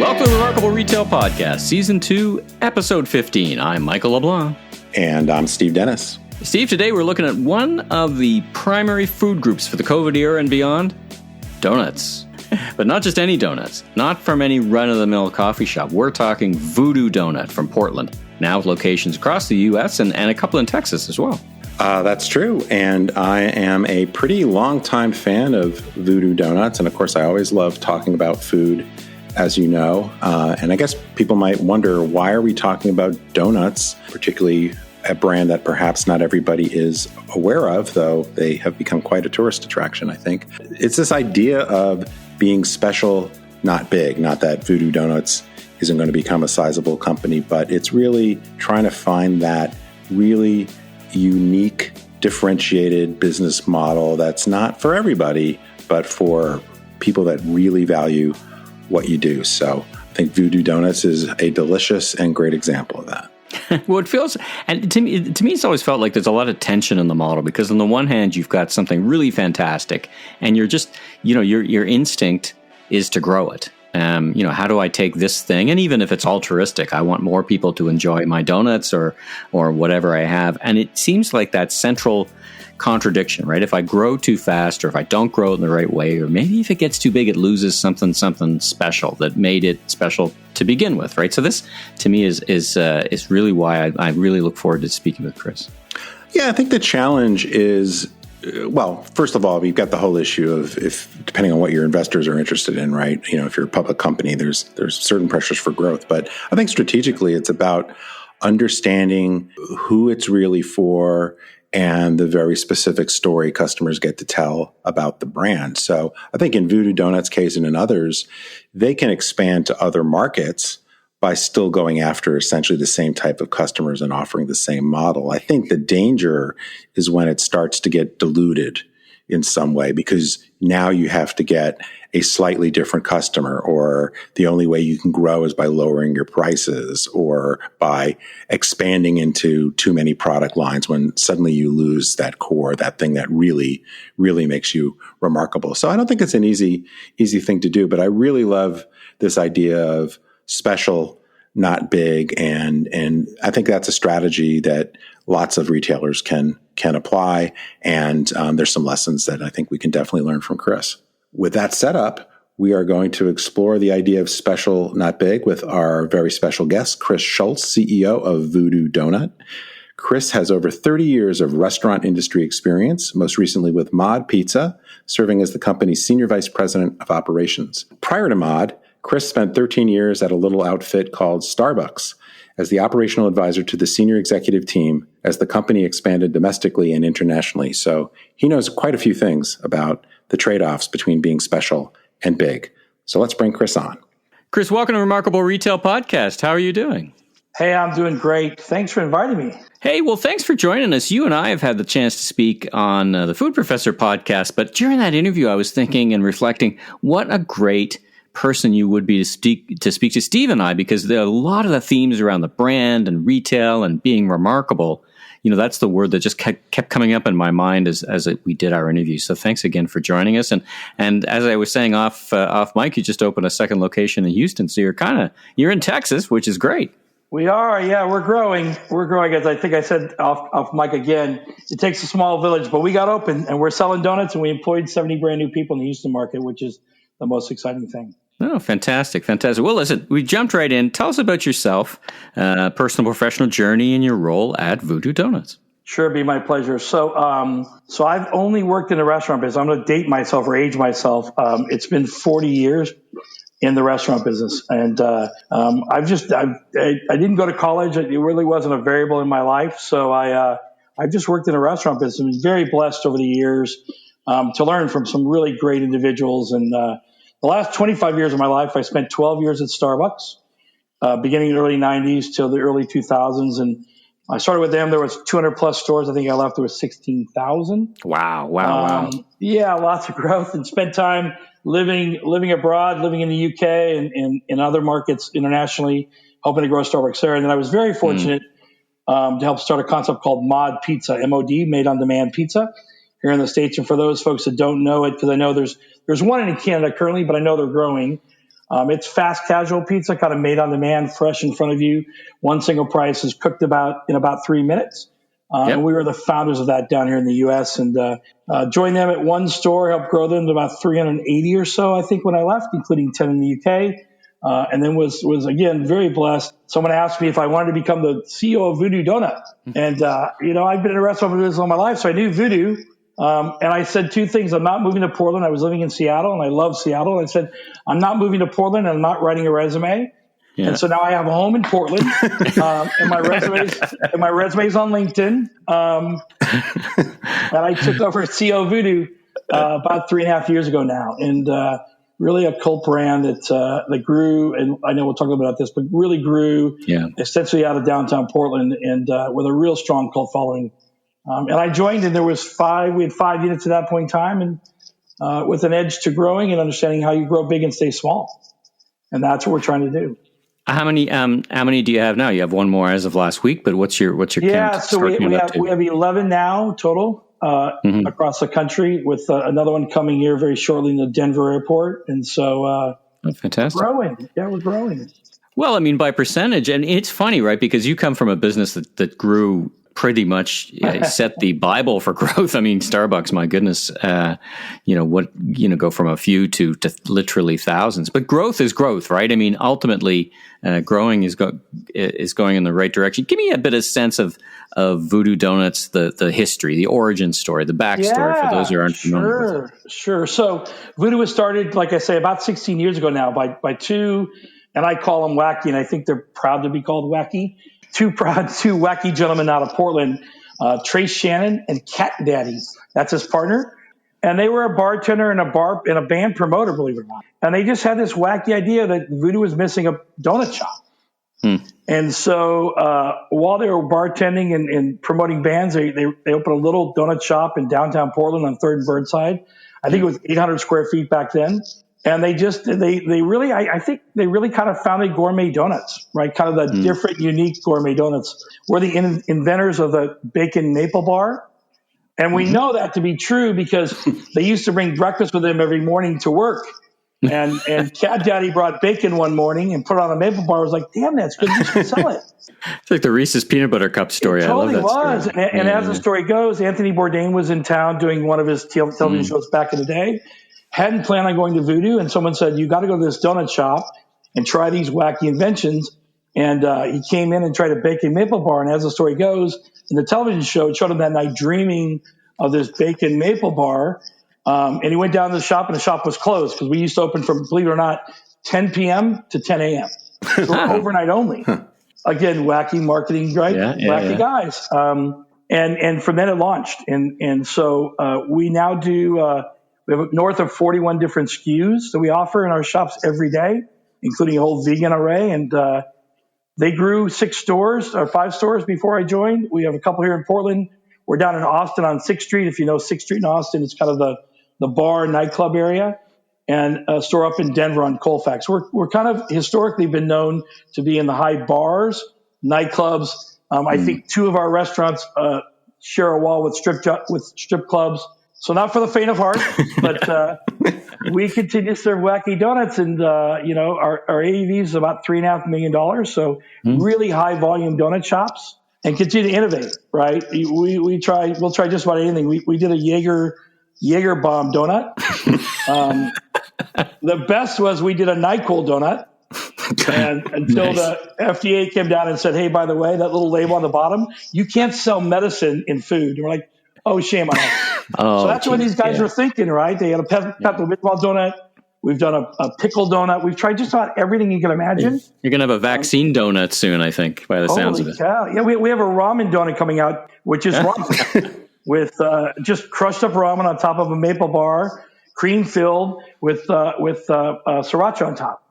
Welcome to the Remarkable Retail Podcast, Season 2, Episode 15. I'm Michael LeBlanc. And I'm Steve Dennis. Steve, today we're looking at one of the primary food groups for the COVID era and beyond, donuts. But not just any donuts, not from any run-of-the-mill coffee shop. We're talking Voodoo Doughnut from Portland, now with locations across the U.S. and a couple in Texas as well. That's true, and I am a pretty long-time fan of Voodoo Doughnuts, and of course I always love talking about food, as you know, and I guess people might wonder, why are we talking about donuts, particularly a brand that perhaps not everybody is aware of, though they have become quite a tourist attraction, I think. It's this idea of being special, not big, not that Voodoo Doughnuts isn't going to become a sizable company, but it's really trying to find that really unique, differentiated business model that's not for everybody, but for people that really value what you do. So I think Voodoo Doughnuts is a delicious and great example of that. Well, it feels, and to me, it's always felt like there's a lot of tension in the model, because on the one hand, you've got something really fantastic, and you're just, your instinct is to grow it. How do I take this thing? And even if it's altruistic, I want more people to enjoy my donuts or whatever I have. And it seems like that central contradiction, right? If I grow too fast, or if I don't grow it in the right way, or maybe if it gets too big, it loses something special that made it special to begin with, right? So this, to me, is really why I really look forward to speaking with Chris. Yeah, I think the challenge is, well, first of all, we've got the whole issue of, if depending on what your investors are interested in, right? If you're a public company, there's certain pressures for growth. But I think strategically, it's about understanding who it's really for and the very specific story customers get to tell about the brand. So I think in Voodoo Doughnut's case and in others, they can expand to other markets by still going after essentially the same type of customers and offering the same model. I think the danger is when it starts to get diluted in some way, because now you have to get a slightly different customer, or the only way you can grow is by lowering your prices or by expanding into too many product lines, when suddenly you lose that core, that thing that really, really makes you remarkable. So I don't think it's an easy thing to do, but I really love this idea of special, not big. And I think that's a strategy that lots of retailers can apply. And there's some lessons that I think we can definitely learn from Chris. With that setup, we are going to explore the idea of special, not big, with our very special guest, Chris Schultz, CEO of Voodoo Doughnut. Chris has over 30 years of restaurant industry experience, most recently with Mod Pizza, serving as the company's senior vice president of operations. Prior to Mod, Chris spent 13 years at a little outfit called Starbucks as the operational advisor to the senior executive team as the company expanded domestically and internationally. So he knows quite a few things about the trade-offs between being special and big. So let's bring Chris on. Chris, welcome to Remarkable Retail Podcast. How are you doing? Hey, I'm doing great. Thanks for inviting me. Hey, well, thanks for joining us. You and I have had the chance to speak on the Food Professor podcast, but during that interview, I was thinking and reflecting, what a great person you would be to speak to Steve and I, because there are a lot of the themes around the brand and retail and being remarkable. That's the word that just kept coming up in my mind as we did our interview. So thanks again for joining us. And as I was saying off mic, you just opened a second location in Houston. So you're in Texas, which is great. We are. Yeah, we're growing. As I think I said off mic again, it takes a small village, but we got open and we're selling donuts, and we employed 70 brand new people in the Houston market, which is the most exciting thing. Oh, fantastic. Well, listen, we jumped right in. Tell us about yourself, personal, professional journey, and your role at Voodoo Doughnuts. Sure, it'd be my pleasure. So I've only worked in the restaurant business. I'm going to date myself or age myself. It's been 40 years in the restaurant business. And I didn't go to college. It really wasn't a variable in my life. So I've just worked in the restaurant business. I've been very blessed over the years to learn from some really great individuals. And the last 25 years of my life, I spent 12 years at Starbucks, beginning in the early 90s till the early 2000s. And I started with them. There was 200 plus stores. I think I left, there was 16,000. Wow. Yeah, lots of growth, and spent time living abroad, living in the UK and in other markets internationally, hoping to grow Starbucks there. And then I was very fortunate to help start a concept called Mod Pizza, MOD, Made on Demand Pizza, here in the States. And for those folks that don't know it, because I know there's one in Canada currently, but I know they're growing. It's fast casual pizza, kind of made on demand, fresh in front of you. One single price is cooked in about 3 minutes. And we were the founders of that down here in the U.S. and joined them at one store, helped grow them to about 380 or so, I think, when I left, including 10 in the U.K. And then was again very blessed. Someone asked me if I wanted to become the CEO of Voodoo Doughnut, and I've been in a restaurant business all my life, so I knew Voodoo. And I said two things: I'm not moving to Portland. I was living in Seattle, and I love Seattle. And I said I'm not moving to Portland, and I'm not writing a resume. Yeah. And so now I have a home in Portland, and my resume's on LinkedIn. And I took over CEO of Voodoo about 3.5 years ago now, and really a cult brand that grew, and I know we'll talk about this, but really grew essentially out of downtown Portland, and with a real strong cult following. And I joined, and we had 5 units at that point in time, and with an edge to growing and understanding how you grow big and stay small, and that's what we're trying to do. How many do you have now? You have one more as of last week, but what's your count? So we have 11 now total across the country, with another one coming here very shortly in the Denver airport, and so fantastic. We're growing. Well, I mean, by percentage, and it's funny, right? Because you come from a business that grew pretty much set the Bible for growth. I mean, Starbucks, my goodness, go from a few to literally thousands. But growth is growth, right? I mean, ultimately, growing is going in the right direction. Give me a bit of sense of Voodoo Doughnuts, the history, the origin story, the backstory for those who aren't familiar with it. Sure. So Voodoo was started, like I say, about 16 years ago now by two, and I call them wacky, and I think they're proud to be called wacky. Two wacky gentlemen out of Portland, Trace Shannon and Cat Daddy. That's his partner. And they were a bartender and a band promoter, believe it or not. And they just had this wacky idea that Voodoo was missing a donut shop. And so while they were bartending and promoting bands, they opened a little donut shop in downtown Portland on 3rd and Burnside. I think it was 800 square feet back then. And I think they really kind of founded gourmet donuts, right? Kind of the different, unique gourmet donuts. We're the inventors of the bacon maple bar. And we know that to be true because they used to bring breakfast with them every morning to work. And Cat Daddy brought bacon one morning and put it on a maple bar. I was like, damn, that's good. You should sell it. It's like the Reese's Peanut Butter Cup story. I love that story. Story. And as the story goes, Anthony Bourdain was in town doing one of his television shows back in the day. Hadn't planned on going to Voodoo, and someone said, you got to go to this donut shop and try these wacky inventions. And he came in and tried a bacon maple bar. And as the story goes, in the television show, it showed him that night dreaming of this bacon maple bar. And he went down to the shop, and the shop was closed because we used to open from, believe it or not, 10 p.m. to 10 a.m. So we're overnight only. Again, wacky marketing, right? Wacky guys. And from then it launched. And so we now do... we have north of 41 different SKUs that we offer in our shops every day, including a whole vegan array. And they grew 5 stores before I joined. We have a couple here in Portland. We're down in Austin on 6th Street. If you know 6th Street in Austin, it's kind of the bar nightclub area. And a store up in Denver on Colfax. We're kind of historically been known to be in the high bars, nightclubs. I think 2 of our restaurants share a wall with strip clubs. So not for the faint of heart, but we continue to serve wacky donuts, and our AUV is about $3.5 million. So really high volume donut shops, and continue to innovate. Right? We'll try just about anything. We did a Jaeger bomb donut. The best was we did a NyQuil donut, and until the FDA came down and said, "Hey, by the way, that little label on the bottom, you can't sell medicine in food." And we're like, "Oh, shame on us." So that's what these guys were thinking, right? They had a Pepto-Bismol donut. We've done a pickle donut. We've tried just about everything you can imagine. You're going to have a vaccine donut soon, I think, by the sounds of it. Yeah, we have a ramen donut coming out, which is ramen with just crushed up ramen on top of a maple bar, cream filled with sriracha on top.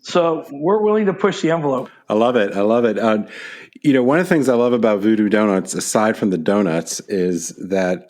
So we're willing to push the envelope. I love it. One of the things I love about Voodoo Doughnuts, aside from the donuts, is that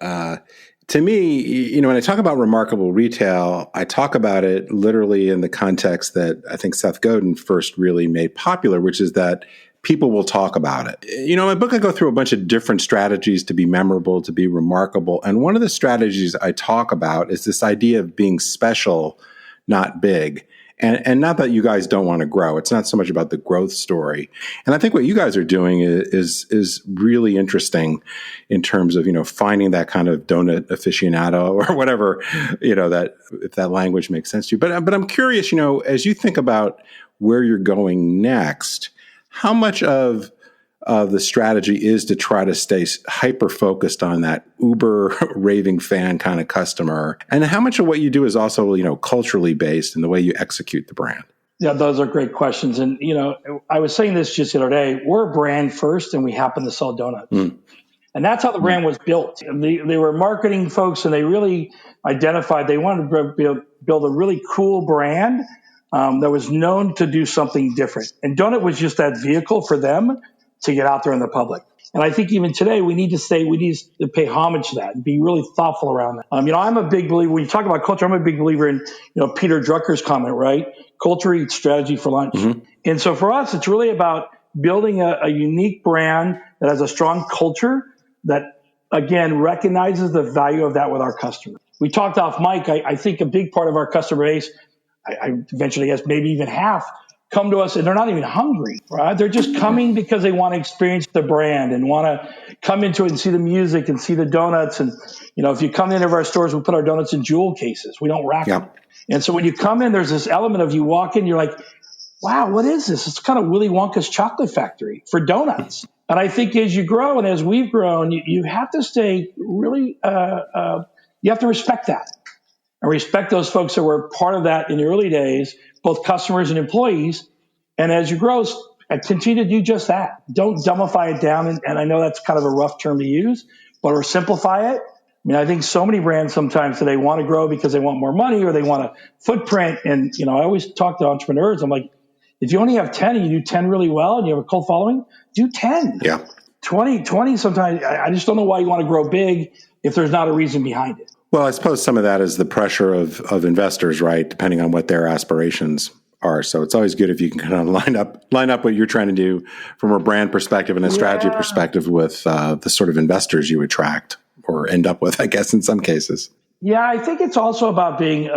to me, when I talk about remarkable retail, I talk about it literally in the context that I think Seth Godin first really made popular, which is that people will talk about it. In my book, I go through a bunch of different strategies to be memorable, to be remarkable. And one of the strategies I talk about is this idea of being special, not big. And not that you guys don't want to grow. It's not so much about the growth story. And I think what you guys are doing is really interesting in terms of, finding that kind of donut aficionado or whatever, that if that language makes sense to you. But I'm curious, as you think about where you're going next, how much of the strategy is to try to stay hyper focused on that uber raving fan kind of customer, and how much of what you do is also culturally based in the way you execute the brand? Yeah, those are great questions. And I was saying this just the other day. We're a brand first, and we happen to sell donuts, and that's how the brand was built. They were marketing folks, and they really identified they wanted to build a really cool brand that was known to do something different, and donut was just that vehicle for them to get out there in the public. And I think even today we need to pay homage to that and be really thoughtful around that. I'm a big believer, when you talk about culture, I'm a big believer in, Peter Drucker's comment, right? Culture eats strategy for lunch. Mm-hmm. And so for us, it's really about building a unique brand that has a strong culture that, again, recognizes the value of that with our customers. We talked off mic. I think a big part of our customer base, I eventually guess maybe even half, come to us and they're not even hungry, right? They're just coming because they want to experience the brand and want to come into it and see the music and see the donuts. And, if you come into our stores, we put our donuts in jewel cases. We don't rack them. And so when you come in, there's this element of you walk in, you're like, wow, what is this? It's kind of Willy Wonka's chocolate factory for donuts. And I think as you grow and as we've grown, you have to stay really, you have to respect that. And respect those folks that were part of that in the early days, both customers and employees. And as you grow, continue to do just that. Don't dumbify it down. And I know that's kind of a rough term to use, or simplify it. I think so many brands sometimes today want to grow because they want more money or they want a footprint. And, I always talk to entrepreneurs. I'm like, if you only have 10 and you do 10 really well and you have a cult following, do 10. Yeah. 20 sometimes. I just don't know why you want to grow big if there's not a reason behind it. Well, I suppose some of that is the pressure of investors, right? Depending on what their aspirations are. So it's always good if you can kind of line up what you're trying to do from a brand perspective and a strategy perspective with the sort of investors you attract or end up with, I guess, in some cases. Yeah, I think it's also about being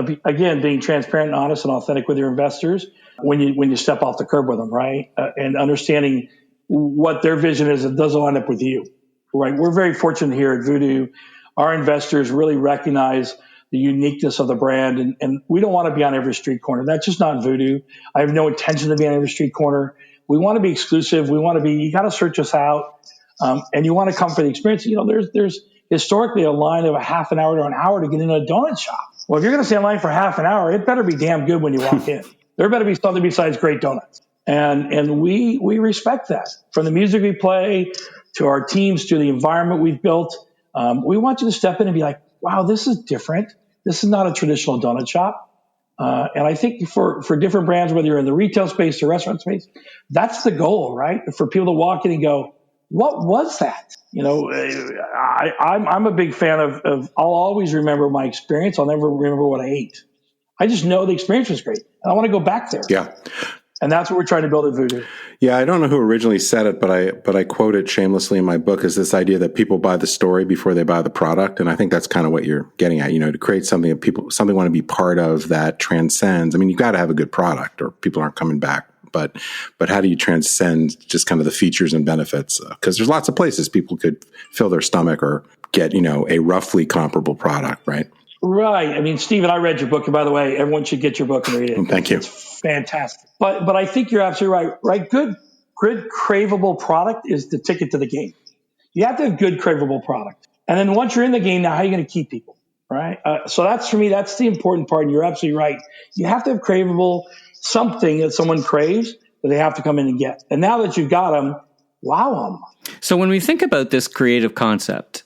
transparent and honest and authentic with your investors when you step off the curb with them, right? And understanding what their vision is that doesn't line up with you, right? We're very fortunate here at Voodoo. Our investors really recognize the uniqueness of the brand, and we don't want to be on every street corner. That's just not Voodoo. I have no intention to be on every street corner. We want to be exclusive. We want to be, you got to search us out, and you want to come for the experience. There's historically a line of a half an hour to an hour to get into a donut shop. Well, if you're going to stay in line for half an hour, it better be damn good when you walk in. There better be something besides great donuts. And we respect that. From the music we play to our teams to the environment we've built, we want you to step in and be like, wow, this is different. This is not a traditional donut shop. And I think for different brands, whether you're in the retail space or restaurant space, that's the goal, right? For people to walk in and go, what was that? I'm a big fan of I'll always remember my experience. I'll never remember what I ate. I just know the experience was great. And I want to go back there. Yeah. And that's what we're trying to build at Voodoo. Yeah, I don't know who originally said it, but I quote it shamelessly in my book, is this idea that people buy the story before they buy the product. And I think that's kind of what you're getting at, to create something that something want to be part of that transcends. You've got to have a good product or people aren't coming back. But how do you transcend just kind of the features and benefits? Because there's lots of places people could fill their stomach or get, a roughly comparable product, right? Right. Stephen, I read your book. And by the way, everyone should get your book and read it. Thank you. It's fantastic. But I think you're absolutely right. Right. Good, craveable product is the ticket to the game. You have to have good, craveable product. And then once you're in the game, now how are you going to keep people? Right. So that's, for me, that's the important part. And you're absolutely right. You have to have craveable something that someone craves that they have to come in and get. And now that you've got them, wow them. So when we think about this creative concept,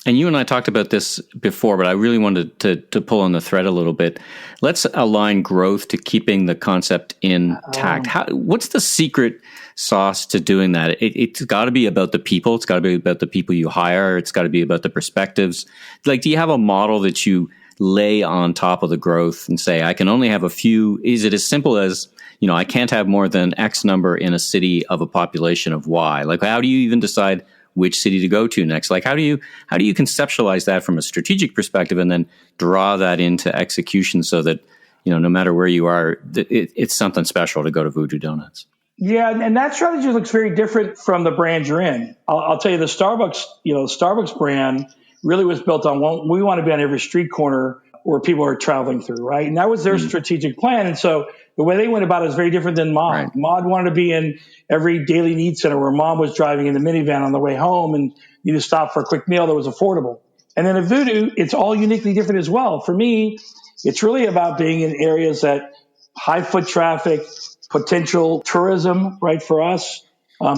and you and I talked about this before, but I really wanted to pull on the thread a little bit. Let's align growth to keeping the concept intact. What's the secret sauce to doing that? It's got to be about the people. It's got to be about the people you hire. It's got to be about the perspectives. Like, do you have a model that you lay on top of the growth and say, I can only have a few? Is it as simple as, I can't have more than X number in a city of a population of Y? Like, how do you even decide which city to go to next? Like, how do you conceptualize that from a strategic perspective and then draw that into execution so that, no matter where you are, it's something special to go to Voodoo Donuts. Yeah, and that strategy looks very different from the brand you're in. I'll tell you, the Starbucks brand really was built on, we want to be on every street corner where people are traveling through, right? And that was their strategic plan. And so the way they went about it is very different than Mod. Right. Mod wanted to be in every daily needs center where Mom was driving in the minivan on the way home and you just stop for a quick meal that was affordable. And then at Voodoo, it's all uniquely different as well. For me, it's really about being in areas that high foot traffic, potential tourism, right, for us.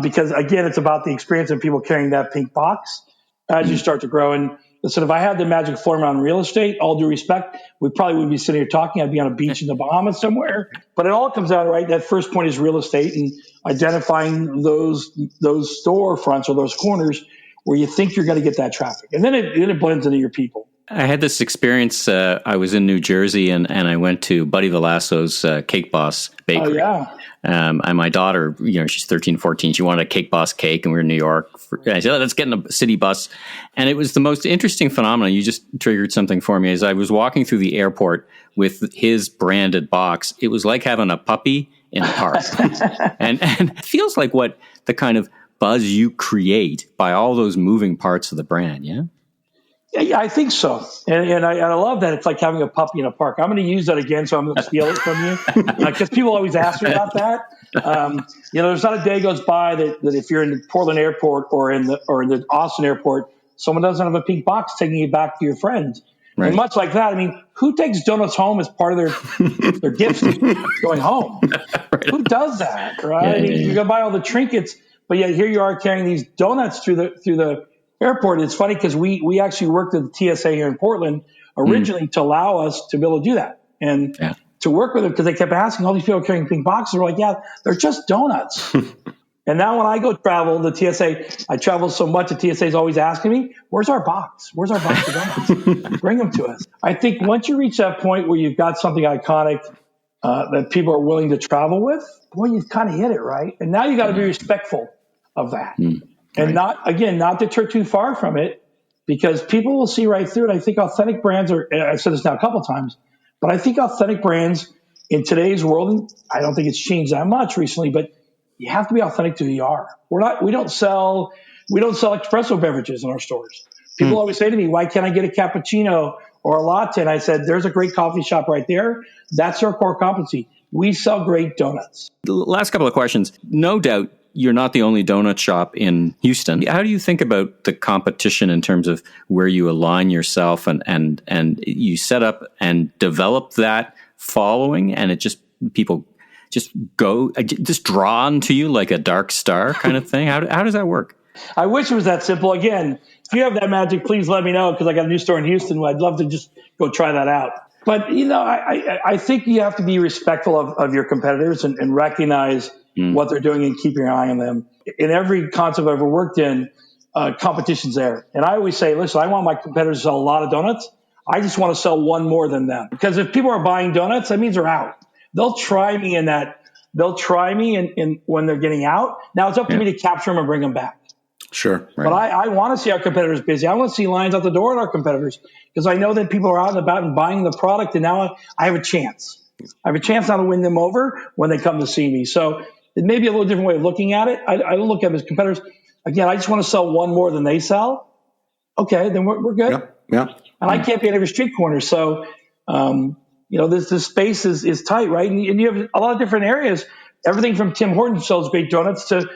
Because again, it's about the experience of people carrying that pink box as you start to grow. And listen, if I had the magic formula on real estate, all due respect, we probably wouldn't be sitting here talking. I'd be on a beach in the Bahamas somewhere. But it all comes out, right? That first point is real estate and identifying those storefronts or those corners where you think you're going to get that traffic. And then it blends into your people. I had this experience. I was in New Jersey and I went to Buddy Velasco's Cake Boss Bakery. Oh, yeah. And my daughter, she's 13, 14. She wanted a Cake Boss cake, and we were in New York. I said, let's get in a city bus. And it was the most interesting phenomenon. You just triggered something for me. As I was walking through the airport with his branded box, it was like having a puppy in a park. and it feels like what the kind of buzz you create by all those moving parts of the brand, yeah? Yeah, I think so. And I love that. It's like having a puppy in a park. I'm going to use that again, so I'm going to steal it from you. Because people always ask me about that. There's not a day goes by that if you're in the Portland airport or in the Austin airport, someone doesn't have a pink box taking you back to your friends. Right. And much like that, I mean, who takes donuts home as part of their gifts going home? Right. Who does that, right? Yeah, You're going to buy all the trinkets, but yet here you are carrying these donuts through the airport. It's funny because we actually worked with the TSA here in Portland originally to allow us to be able to do that and to work with them because they kept asking all these people carrying pink boxes. We're like, yeah, they're just donuts. And now when I go travel, the TSA, I travel so much, the TSA is always asking me, where's our box? Where's our box of donuts? Bring them to us. I think once you reach that point where you've got something iconic that people are willing to travel with, boy, you've kind of hit it, right? And now you got to be respectful of that. And not deter too far from it because people will see right through it. I think authentic brands I've said this now a couple of times, but I think authentic brands in today's world, and I don't think it's changed that much recently, but you have to be authentic to who you are. We don't sell espresso beverages in our stores. People always say to me, why can't I get a cappuccino or a latte? And I said, there's a great coffee shop right there. That's our core competency. We sell great donuts. The last couple of questions. No doubt you're not the only donut shop in Houston. How do you think about the competition in terms of where you align yourself and you set up and develop that following and it just people just drawn to you like a dark star kind of thing? How does that work? I wish it was that simple. Again, if you have that magic, please let me know because I got a new store in Houston. I'd love to just go try that out. But, I think you have to be respectful of your competitors and recognize what they're doing and keep your eye on them. In every concept I've ever worked in, competition's there. And I always say, listen, I want my competitors to sell a lot of donuts. I just want to sell one more than them. Because if people are buying donuts, that means they're out. They'll try me in that. They'll try me in when they're getting out. Now it's up to me to capture them and bring them back. Sure. Right. But I want to see our competitors busy. I want to see lines out the door at our competitors because I know that people are out and about and buying the product. And now I have a chance. I have a chance now to win them over when they come to see me. So it may be a little different way of looking at it. I don't look at them as competitors. Again, I just want to sell one more than they sell. Okay, then we're good. Yeah. And I can't be at every street corner. So, this space is tight, right? And you have a lot of different areas. Everything from Tim Hortons sells great donuts to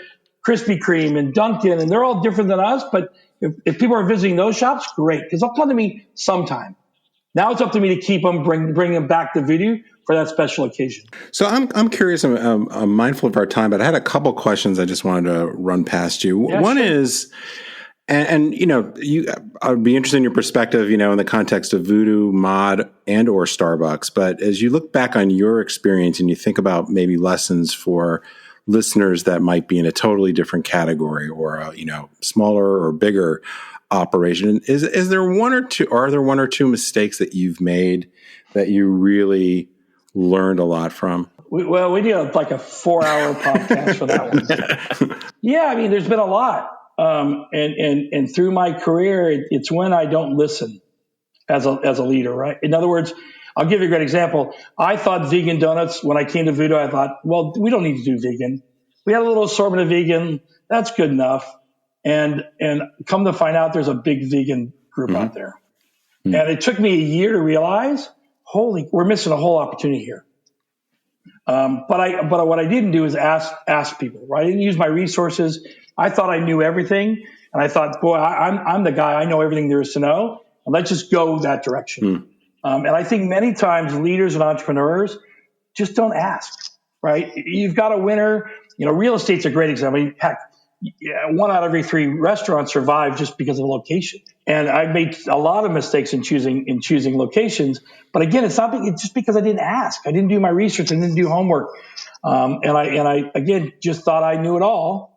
Krispy Kreme and Dunkin', and they're all different than us. But if people are visiting those shops, great, because they'll come to me sometime. Now it's up to me to keep them, bring them back to Voodoo for that special occasion. So I'm curious. I'm mindful of our time, but I had a couple questions I just wanted to run past you. Yeah, One sure. is, and I would be interested in your perspective, in the context of Voodoo, Mod, and or Starbucks. But as you look back on your experience and you think about maybe lessons for listeners that might be in a totally different category or a, smaller or bigger operation, is there one or two mistakes that you've made that you really learned a lot from? We need a 4-hour podcast for that one. Yeah, I mean, there's been a lot. And through my career, it's when I don't listen. as a leader, right? In other words, I'll give you a great example. I thought vegan donuts, when I came to Voodoo, I thought, well, we don't need to do vegan. We had a little assortment of vegan. That's good enough. And come to find out, there's a big vegan group out there. And it took me a year to realize, we're missing a whole opportunity here. But what I didn't do is ask people, right? I didn't use my resources. I thought I knew everything. And I thought, boy, I'm the guy. I know everything there is to know. And let's just go that direction. And I think many times leaders and entrepreneurs just don't ask, right? You've got a winner. Real estate's a great example. Heck, 1 out of every 3 restaurants survive just because of location. And I made a lot of mistakes in choosing locations. But again, it's just because I didn't ask. I didn't do my research. I didn't do homework. And I again just thought I knew it all.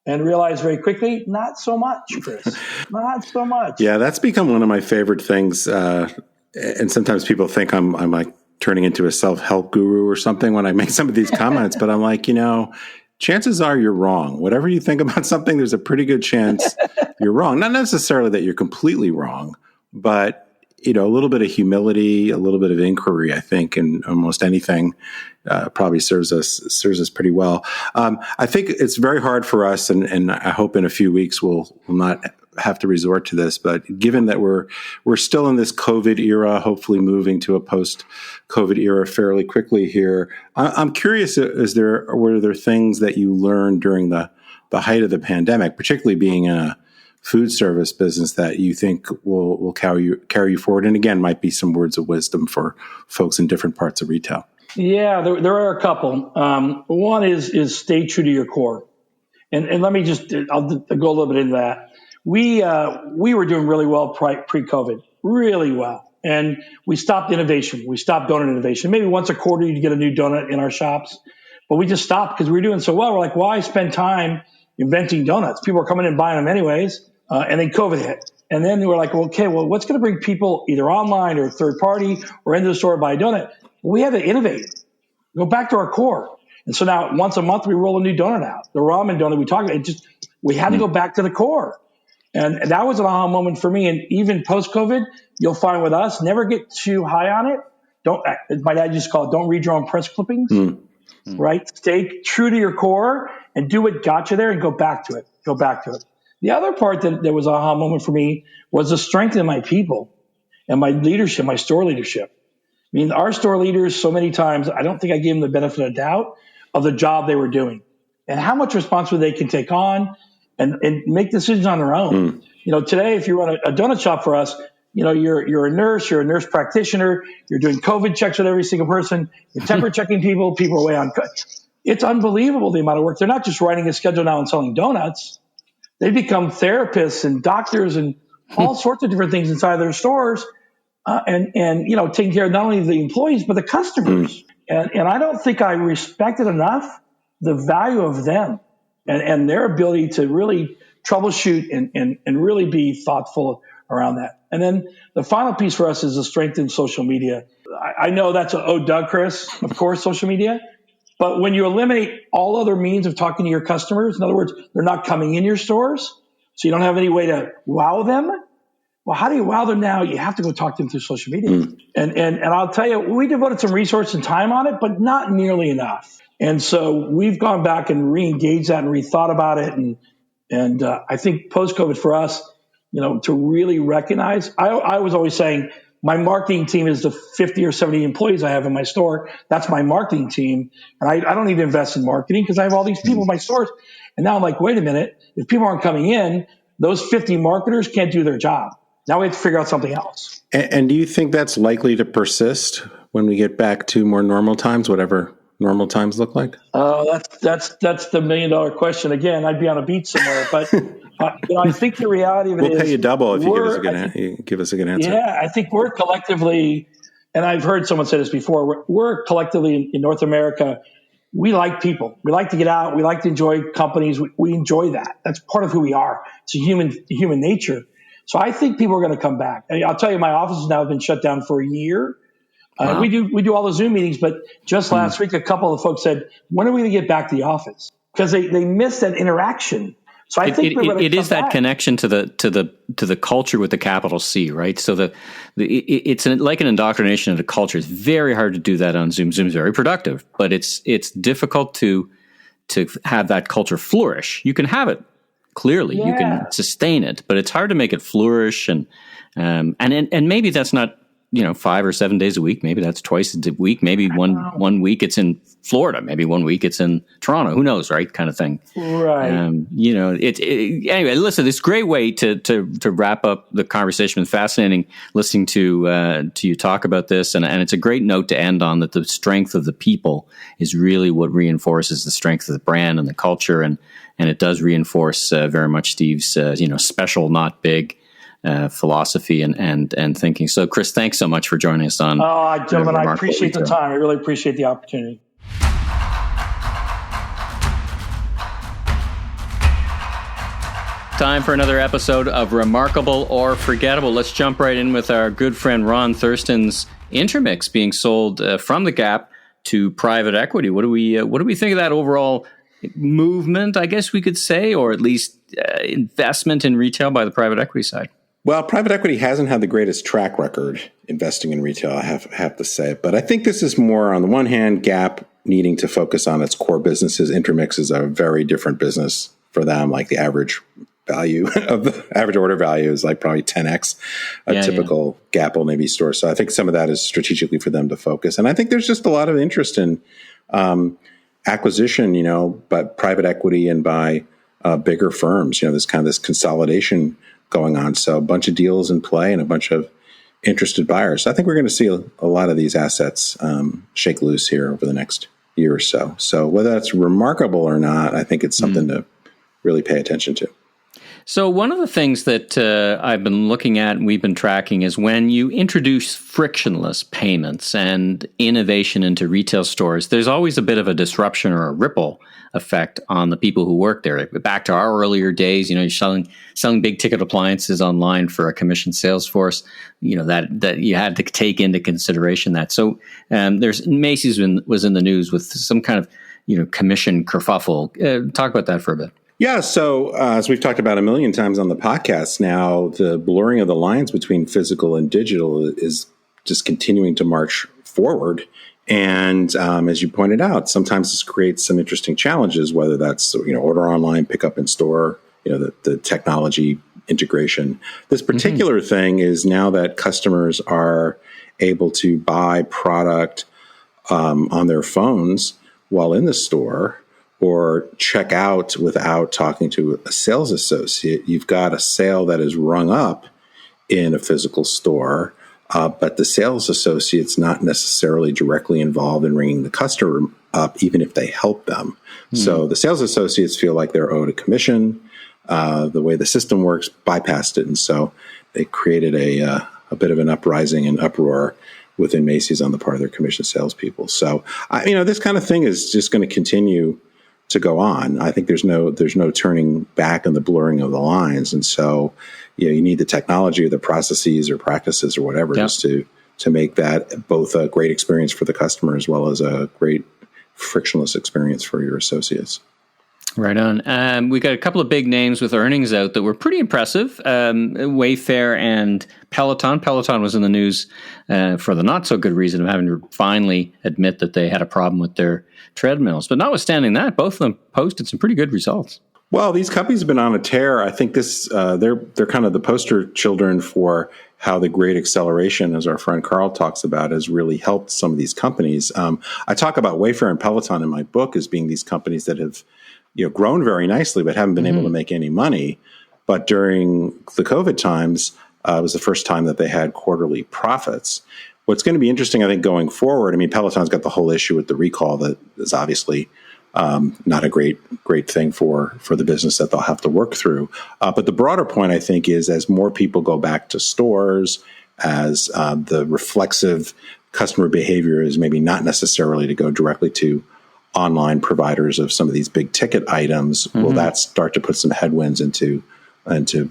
And realized very quickly, not so much, Chris. Not so much. Yeah, that's become one of my favorite things. And sometimes people think I'm like turning into a self-help guru or something when I make some of these comments. But I'm like, chances are you're wrong. Whatever you think about something, there's a pretty good chance you're wrong. Not necessarily that you're completely wrong, but a little bit of humility, a little bit of inquiry, I think, in almost anything probably serves us pretty well. I think it's very hard for us, and I hope in a few weeks we'll not have to resort to this. But given that we're still in this COVID era, hopefully moving to a post-COVID era fairly quickly here, I'm curious: were there things that you learned during the height of the pandemic, particularly being in a food service business, that you think will carry you forward? And again, might be some words of wisdom for folks in different parts of retail. Yeah, there are a couple. One is stay true to your core. And let me I'll go a little bit into that. We were doing really well pre-COVID, really well. And we stopped innovation. We stopped donut innovation. Maybe once a quarter you'd get a new donut in our shops. But we just stopped because we were doing so well. We're like, why spend time inventing donuts? People are coming in and buying them anyways. And then COVID hit. And then they were like, what's going to bring people either online or third party or into the store to buy a donut? Well, we had to innovate, go back to our core. And so now once a month we roll a new donut out. The ramen donut we talked about, we had to go back to the core. And that was an aha moment for me. And even post-COVID, you'll find with us, never get too high on it. My dad used to call it, don't read your own press clippings, right? Stay true to your core and do what got you there and go back to it. The other part that was an aha moment for me was the strength in my people and my leadership, my store leadership. I mean, our store leaders, so many times, I don't think I gave them the benefit of doubt of the job they were doing and how much responsibility they can take on and make decisions on their own. Today, if you run a donut shop for us, you're a nurse practitioner, you're doing COVID checks with every single person, you're temperature checking people are away on. It's unbelievable the amount of work. They're not just writing a schedule now and selling donuts. They become therapists and doctors and all sorts of different things inside their stores, and taking care of not only the employees but the customers. And I don't think I respected enough the value of them and their ability to really troubleshoot and really be thoughtful around that. And then the final piece for us is the strength in social media. I know that's Doug, Chris, of course, social media. But when you eliminate all other means of talking to your customers, in other words, they're not coming in your stores, so you don't have any way to wow them. Well, how do you wow them now? You have to go talk to them through social media. And I'll tell you, we devoted some resource and time on it, but not nearly enough. And so we've gone back and re-engaged that and rethought about it. And I think post-COVID for us, to really recognize, I was always saying, my marketing team is the 50 or 70 employees I have in my store. That's my marketing team. And I don't even invest in marketing because I have all these people in my stores. And now I'm like, wait a minute. If people aren't coming in, those 50 marketers can't do their job. Now we have to figure out something else. And do you think that's likely to persist when we get back to more normal times, whatever normal times look like? That's the $1 million question. Again, I'd be on a beach somewhere, but I think the reality of it is we'll pay you double if you give us a good answer. Yeah, I think we're collectively, and I've heard someone say this before, we're collectively in North America, we like people. We like to get out. We like to enjoy companies. We enjoy that. That's part of who we are. It's a human nature. So I think people are going to come back. I'll tell you, my office has now been shut down for a year. Wow. We do all the Zoom meetings, but just last week, a couple of folks said, when are we going to get back to the office? Because they miss that interaction. So I think it is that connection to the culture with the capital C, right? So it's like an indoctrination of the culture. It's very hard to do that on Zoom. Zoom's very productive, but it's difficult to have that culture flourish. You can have it clearly, you can sustain it, but it's hard to make it flourish. And maybe that's not 5 or 7 days a week. Maybe that's twice a week. Maybe one week it's in Florida. Maybe 1 week it's in Toronto. Who knows, right? Kind of thing. Right. Anyway. Listen, it's a great way to wrap up the conversation. It's fascinating listening to you talk about this, and it's a great note to end on. That the strength of the people is really what reinforces the strength of the brand and the culture, and it does reinforce very much Steve's special, not big. Philosophy and thinking. So, Chris, thanks so much for joining us on. Oh, gentlemen, I appreciate the time. I really appreciate the opportunity. Time for another episode of Remarkable or Forgettable. Let's jump right in with our good friend Ron Thurston's Intermix being sold from the Gap to private equity. What do we think of that overall movement, I guess we could say, or at least investment in retail by the private equity side? Well, private equity hasn't had the greatest track record investing in retail, I have to say. But I think this is more, on the one hand, Gap needing to focus on its core businesses. Intermix is a very different business for them. Like the average value of the average order value is like probably 10x a typical Gap Old Navy store. So I think some of that is strategically for them to focus. And I think there's just a lot of interest in acquisition, but private equity and by bigger firms, this consolidation going on. So a bunch of deals in play and a bunch of interested buyers. So I think we're going to see a lot of these assets shake loose here over the next year or so. So whether that's remarkable or not, I think it's something to really pay attention to. So one of the things that I've been looking at and we've been tracking is when you introduce frictionless payments and innovation into retail stores, there's always a bit of a disruption or a ripple effect on the people who work there. Back to our earlier days, you're selling big ticket appliances online for a commissioned sales force, that you had to take into consideration that. So there's Macy's was in the news with some kind of commission kerfuffle. Talk about that for a bit. Yeah, so as we've talked about a million times on the podcast now, the blurring of the lines between physical and digital is just continuing to march forward. And as you pointed out, sometimes this creates some interesting challenges, whether that's order online, pick up in store, the technology integration. This particular thing is now that customers are able to buy product on their phones while in the store, or check out without talking to a sales associate. You've got a sale that is rung up in a physical store, but the sales associate's not necessarily directly involved in ringing the customer up, even if they help them. So the sales associates feel like they're owed a commission. The way the system works bypassed it, and so they created a bit of an uprising and uproar within Macy's on the part of their commission salespeople. So this kind of thing is just going to continue to go on. I think there's no turning back in the blurring of the lines, and so you need the technology or the processes or practices or whatever just to make that both a great experience for the customer as well as a great frictionless experience for your associates. Right on. We got a couple of big names with earnings out that were pretty impressive. Wayfair and Peloton. Peloton was in the news for the not so good reason of having to finally admit that they had a problem with their treadmills. But notwithstanding that, both of them posted some pretty good results. Well, these companies have been on a tear. I think they're kind of the poster children for how the great acceleration, as our friend Carl talks about, has really helped some of these companies. I talk about Wayfair and Peloton in my book as being these companies that have grown very nicely, but haven't been able to make any money. But during the COVID times, it was the first time that they had quarterly profits. What's going to be interesting, I think, going forward, Peloton's got the whole issue with the recall that is obviously not a great thing for the business that they'll have to work through. But the broader point, I think, is as more people go back to stores, as the reflexive customer behavior is maybe not necessarily to go directly to online providers of some of these big ticket items, will that start to put some headwinds into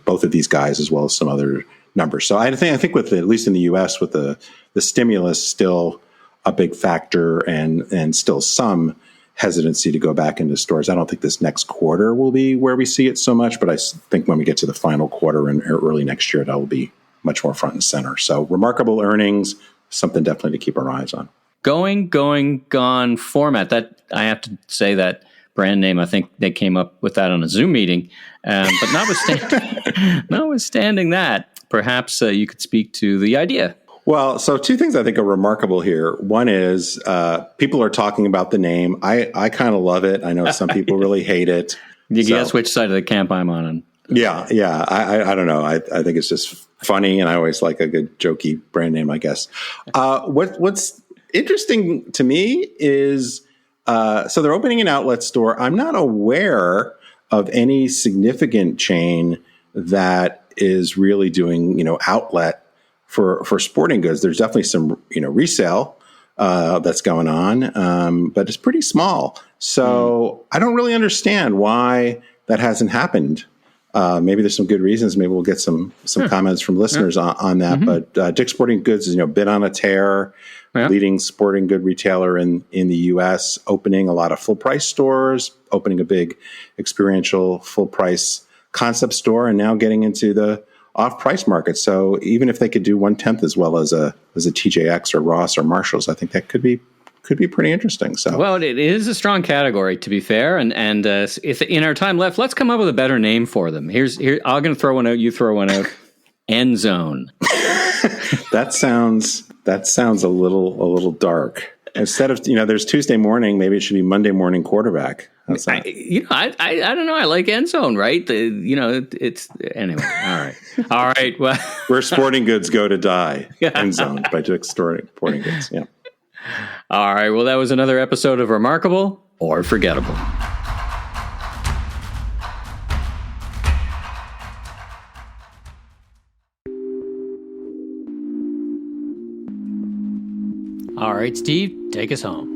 both of these guys as well as some other numbers? So I think with at least in the U.S. with the stimulus still a big factor and still some hesitancy to go back into stores. I don't think this next quarter will be where we see it so much, but I think when we get to the final quarter and early next year, that will be much more front and center. So remarkable earnings, something definitely to keep our eyes on. Going, gone format. That I have to say that brand name, I think they came up with that on a Zoom meeting. But notwithstanding that, perhaps you could speak to the idea. Well, so two things I think are remarkable here. One is people are talking about the name. I kind of love it. I know some people really hate it. You guess which side of the camp I'm on? Yeah. I don't know. I think it's just funny, and I always like a good jokey brand name, I guess. What's interesting to me is so they're opening an outlet store. I'm not aware of any significant chain that is really doing outlet for sporting goods. There's definitely some resale that's going on, but it's pretty small. So I don't really understand why that hasn't happened. Maybe there's some good reasons. Maybe we'll get some comments from listeners on that. Mm-hmm. But Dick's Sporting Goods has been on a tear, leading sporting good retailer in the U.S., opening a lot of full price stores, opening a big experiential full price concept store, and now getting into the off-price market. So even if they could do 1/10 as well as a TJX or Ross or Marshalls, I think that could be pretty interesting. So well, it is a strong category, to be fair. And if in our time left, let's come up with a better name for them. Here I'm going to throw one out. You throw one out. End Zone. That sounds a little dark. Instead of there's Tuesday morning, maybe it should be Monday morning quarterback. I don't know. I like End Zone, right? It's anyway. All right. Well, where sporting goods go to die. End Zone by Dick's Sporting Goods. Yeah. All right. Well, that was another episode of Remarkable or Forgettable. All right, Steve, take us home.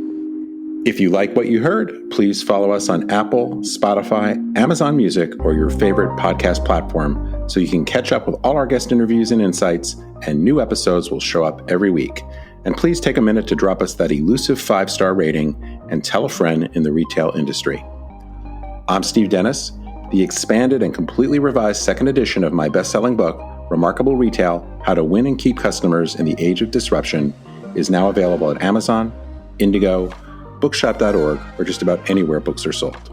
If you like what you heard, please follow us on Apple, Spotify, Amazon Music, or your favorite podcast platform so you can catch up with all our guest interviews and insights, and new episodes will show up every week. And please take a minute to drop us that elusive 5-star rating and tell a friend in the retail industry. I'm Steve Dennis. The expanded and completely revised second edition of my best-selling book, Remarkable Retail: How to Win and Keep Customers in the Age of Disruption, is now available at Amazon, Indigo, bookshop.org, or just about anywhere books are sold.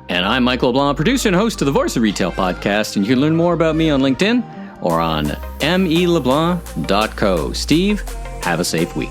And I'm Michael LeBlanc, producer and host of the Voice of Retail podcast, and you can learn more about me on LinkedIn or on meleblanc.co. Steve, have a safe week.